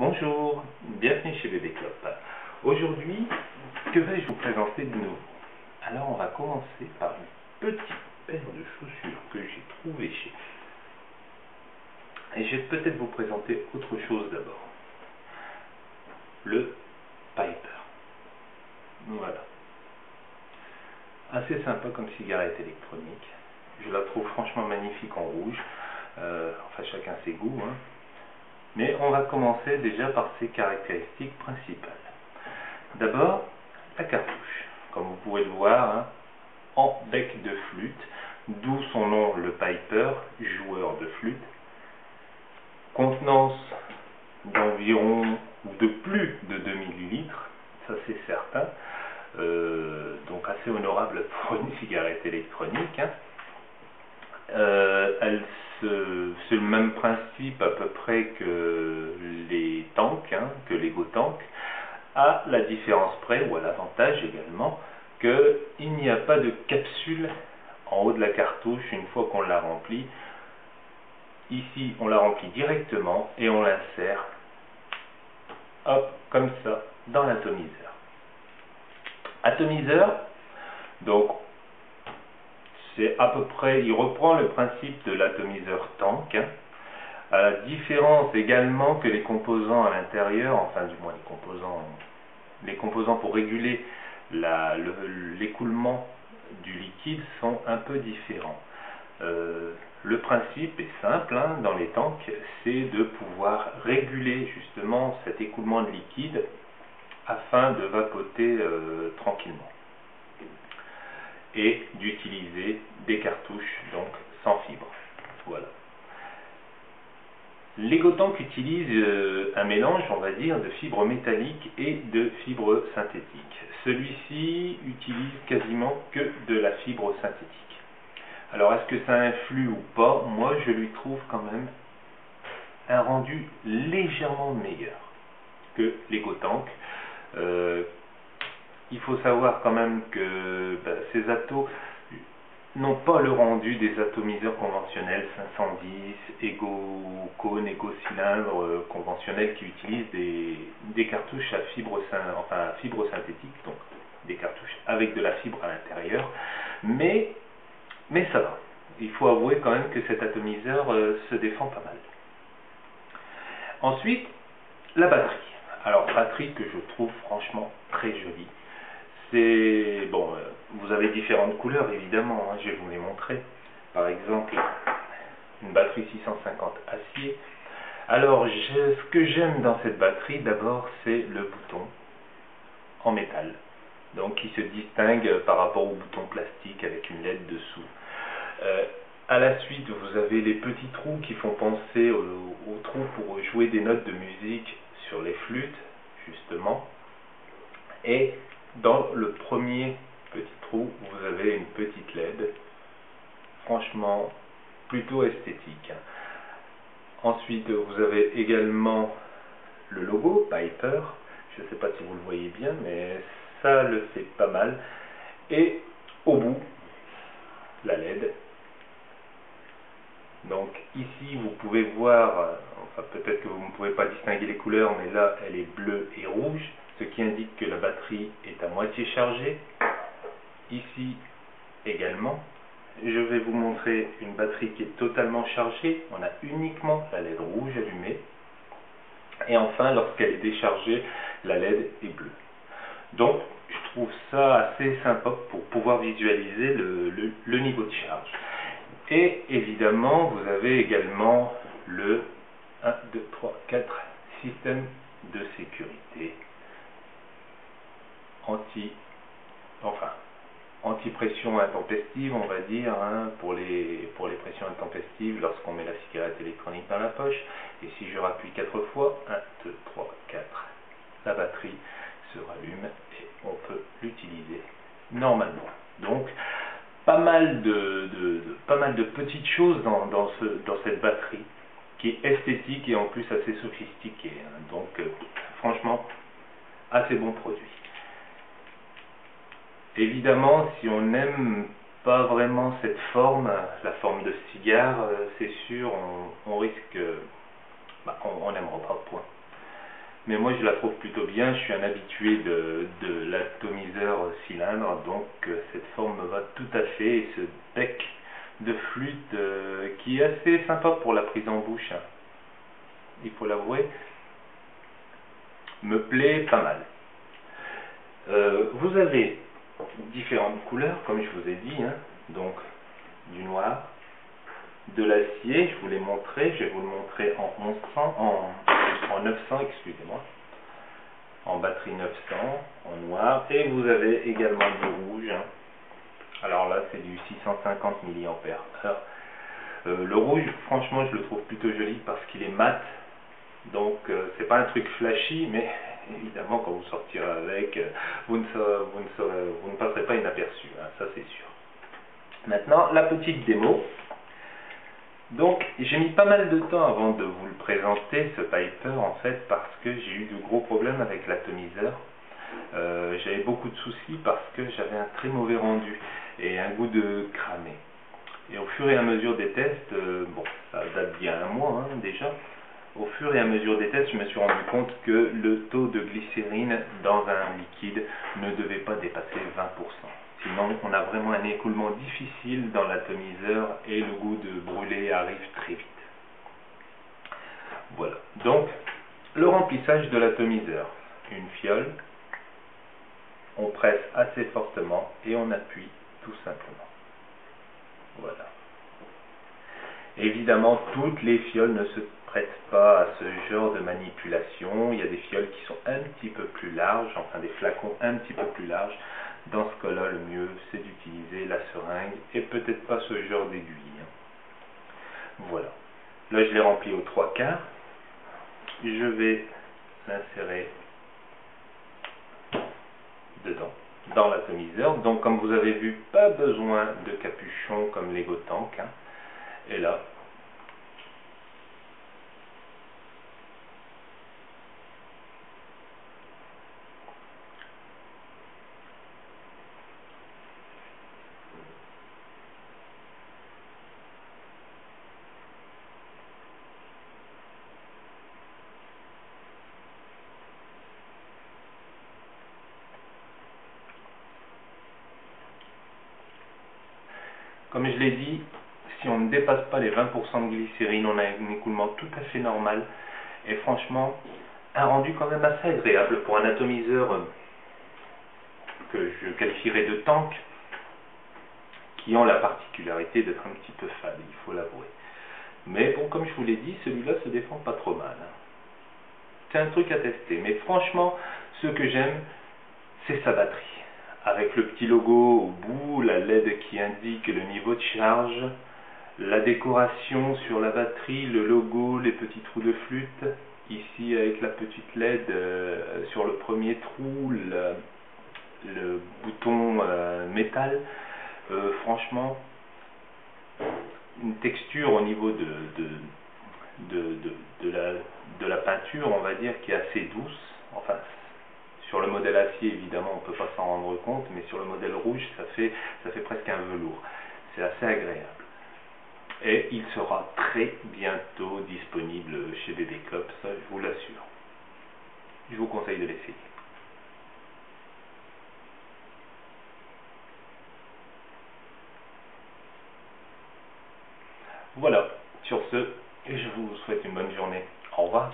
Bonjour, bienvenue chez Bébé Clope. Aujourd'hui, que vais-je vous présenter de nouveau? Alors on va commencer par une petite paire de chaussures que j'ai trouvée chez... Et je vais peut-être vous présenter autre chose d'abord. Le Piper. Voilà. Assez sympa comme cigarette électronique. Je la trouve franchement magnifique en rouge. Enfin chacun ses goûts, hein. Mais on va commencer déjà par ses caractéristiques principales. D'abord, la cartouche. Comme vous pouvez le voir, hein, en bec de flûte, d'où son nom, le Piper, joueur de flûte. Contenance d'environ ou de plus de 2 millilitres, ça c'est certain. Donc assez honorable pour une cigarette électronique. Hein. C'est le même principe à peu près que les tanks, hein, que les Go Tank, à la différence près, ou à l'avantage également, qu'il n'y a pas de capsule en haut de la cartouche une fois qu'on l'a remplie. Ici, on la remplit directement et on l'insère, hop, comme ça, dans l'atomiseur. Atomiseur, donc, c'est à peu près, il reprend le principe de l'atomiseur tank, hein, à la différence également que les composants à l'intérieur, enfin du moins les composants pour réguler l'écoulement du liquide sont un peu différents. Le principe est simple, hein, dans les tanks, c'est de pouvoir réguler justement cet écoulement de liquide afin de vapoter tranquillement. Et d'utiliser des cartouches donc sans fibre. Voilà. Les Go Tank utilisent un mélange, on va dire, de fibres métalliques et de fibres synthétiques. Celui-ci utilise quasiment que de la fibre synthétique. Alors est-ce que ça influe ou pas? Moi je lui trouve quand même un rendu légèrement meilleur que les Go Tank. Il faut savoir quand même que ces atos n'ont pas le rendu des atomiseurs conventionnels 510, Ego-Cône, Ego-Cylindre conventionnels qui utilisent des cartouches à fibre synthétique, donc des cartouches avec de la fibre à l'intérieur. Mais ça va. Il faut avouer quand même que cet atomiseur se défend pas mal. Ensuite, la batterie. Alors, batterie que je trouve franchement très jolie. C'est bon, vous avez différentes couleurs évidemment, hein, je vais vous les montrer. Par exemple, une batterie 650 acier. Alors, ce que j'aime dans cette batterie, d'abord, c'est le bouton en métal. Donc, qui se distingue par rapport au bouton plastique avec une LED dessous. À la suite, vous avez les petits trous qui font penser aux trous pour jouer des notes de musique sur les flûtes, justement. Et dans le premier petit trou, vous avez une petite LED, franchement plutôt esthétique. Ensuite, vous avez également le logo Piper, je ne sais pas si vous le voyez bien, mais ça le fait pas mal. Et au bout, la LED. Donc ici, vous pouvez voir, enfin peut-être que vous ne pouvez pas distinguer les couleurs, mais là, elle est bleue et rouge, ce qui indique que la batterie est à moitié chargée. Ici également, je vais vous montrer une batterie qui est totalement chargée. On a uniquement la LED rouge allumée. Et enfin, lorsqu'elle est déchargée, la LED est bleue. Donc, je trouve ça assez sympa pour pouvoir visualiser le niveau de charge. Et évidemment, vous avez également le 1, 2, 3, 4 système de sécurité anti-pression intempestive, on va dire, hein, pour les pressions intempestives lorsqu'on met la cigarette électronique dans la poche. Et si je rappuie 4 fois, 1, 2, 3, 4, la batterie se rallume et on peut l'utiliser normalement. Donc, pas mal de petites choses dans cette batterie qui est esthétique et en plus assez sophistiquée. Hein. Donc, franchement, assez bon produit. Évidemment, si on n'aime pas vraiment cette forme, la forme de cigare, c'est sûr, on risque, on n'aimera pas, point. mais moi je la trouve plutôt bien. Je suis un habitué de l'atomiseur cylindre, donc cette forme me va tout à fait, et ce bec de flûte qui est assez sympa pour la prise en bouche, hein, il faut l'avouer, me plaît pas mal. Vous avez différentes couleurs, comme je vous ai dit, hein, donc du noir, de l'acier, je vous l'ai montré, je vais vous le montrer en 1100, en 900, excusez-moi, en batterie 900, en noir, et vous avez également du rouge, hein. Alors là c'est du 650 mAh. Le rouge, franchement, je le trouve plutôt joli parce qu'il est mat, donc c'est pas un truc flashy, mais évidemment quand vous sortirez avec, vous ne passerez pas inaperçu, hein, ça c'est sûr. Maintenant, la petite démo. Donc, j'ai mis pas mal de temps avant de vous le présenter, ce Piper, en fait, parce que j'ai eu de gros problèmes avec l'atomiseur. J'avais beaucoup de soucis parce que j'avais un très mauvais rendu et un goût de cramé. Et au fur et à mesure des tests, bon, ça date d'il y a un mois hein, déjà, au fur et à mesure des tests, je me suis rendu compte que le taux de glycérine dans un liquide ne devait pas dépasser 20%. Sinon, on a vraiment un écoulement difficile dans l'atomiseur et le goût de brûlé arrive très vite. Voilà. Donc, le remplissage de l'atomiseur. Une fiole, on presse assez fortement et on appuie tout simplement. Voilà. Évidemment, toutes les fioles ne se prêtent pas à ce genre de manipulation. Il y a des fioles qui sont un petit peu plus larges, enfin des flacons un petit peu plus larges. Dans ce cas-là, le mieux, c'est d'utiliser la seringue et peut-être pas ce genre d'aiguille. Voilà. Là, je l'ai rempli aux 3/4. Je vais l'insérer dedans, dans l'atomiseur. Donc, comme vous avez vu, pas besoin de capuchon comme les Gotank, hein. Et là, comme je l'ai dit, si on ne dépasse pas les 20% de glycérine, on a un écoulement tout à fait normal. Et franchement, un rendu quand même assez agréable pour un atomiseur que je qualifierais de tank, qui ont la particularité d'être un petit peu fade, il faut l'avouer. Mais bon, comme je vous l'ai dit, celui-là se défend pas trop mal. C'est un truc à tester. Mais franchement, ce que j'aime, c'est sa batterie. Avec le petit logo au bout, la LED qui indique le niveau de charge, la décoration sur la batterie, le logo, les petits trous de flûte, ici avec la petite LED sur le premier trou, le bouton métal, franchement, une texture au niveau de la peinture, on va dire, qui est assez douce. Enfin, sur le modèle acier, évidemment, on ne peut pas s'en rendre compte, mais sur le modèle rouge, ça fait presque un velours. C'est assez agréable. Et il sera très bientôt disponible chez BB Club, ça je vous l'assure. Je vous conseille de l'essayer. Voilà, sur ce, je vous souhaite une bonne journée. Au revoir.